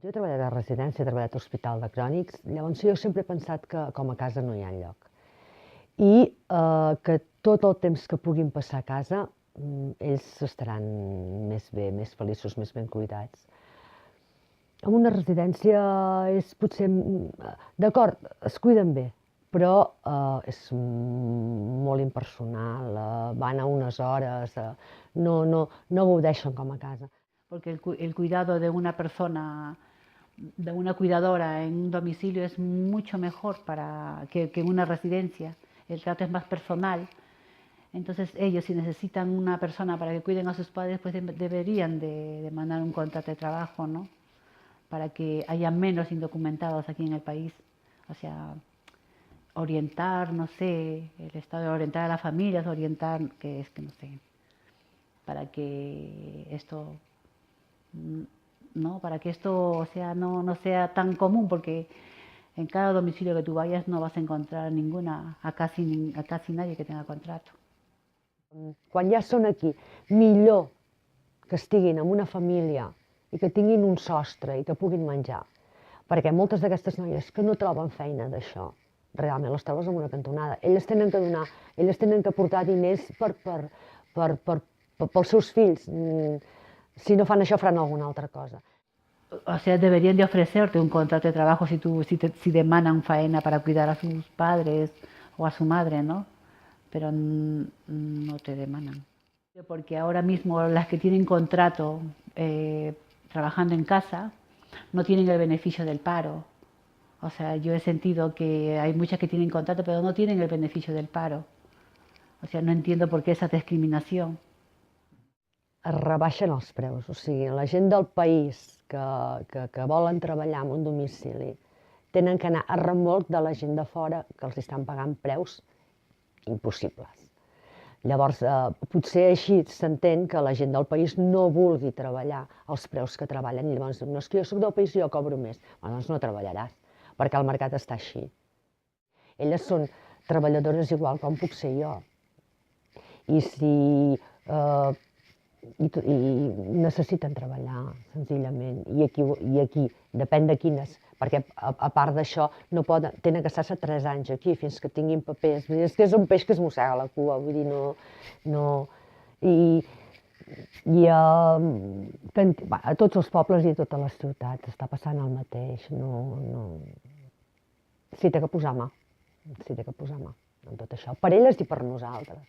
Jo he treballat a residència, he treballat a hospital de crònics, llavors jo sempre he pensat que com a casa no hi ha lloc. I que tot el temps que puguin passar a casa, ells estaran més bé, més feliços, més ben cuidats. En una residència és potser, d'acord, es cuiden bé, però és molt impersonal, van a unes hores, no gaudeixen com a casa. Porque el cuidado de una persona, de una cuidadora en un domicilio es mucho mejor que en una residencia. El trato es más personal. Entonces ellos, si necesitan una persona para que cuiden a sus padres, pues deberían de mandar un contrato de trabajo, ¿no? Para que haya menos indocumentados aquí en el país. O sea, orientar, no sé, el estado de orientar a las familias, orientar, que no sé, para que esto, ¿no? Para que esto, o sea, no sea tan común, porque en cada domicilio que tú vayas no vas a encontrar a casi nadie que tenga contrato. Quan ja són aquí, millor que estiguin en una família i que tinguin un sostre i que puguin menjar. Perquè moltes d'aquestes noies que no troben feina d'això, realment les trobes en una cantonada. Elles tenen que donar, elles tenen que portar diners pels seus fills. Si no fan això, faran alguna altra cosa. O sea, deberían de ofrecerte un contrato de trabajo si demandan faena para cuidar a sus padres o a su madre, ¿no? Pero no te demandan. Porque ahora mismo las que tienen contrato trabajando en casa no tienen el beneficio del paro. O sea, yo he sentido que hay muchas que tienen contrato pero no tienen el beneficio del paro. O sea, no entiendo por qué esa discriminación. Es rebaixen els preus, o sigui, la gent del país que volen treballar en un domicili tenen que anar a remolc de la gent de fora que els estan pagant preus impossibles. Llavors, potser així s'entén que la gent del país no vulgui treballar els preus que treballen. I llavors, no és que jo soc del país i jo cobro més. Doncs no treballaràs, perquè el mercat està així. Elles són treballadores igual com puc ser jo. I necessiten treballar, senzillament. I aquí, depèn de quines, perquè a part d'això tenen que estar-se 3 anys aquí fins que tinguin papers. És que és un peix que es mossega la cua, vull dir, a tots els pobles i a totes les ciutats està passant el mateix. S'hi té que posar mà, en tot això, per elles i per nosaltres.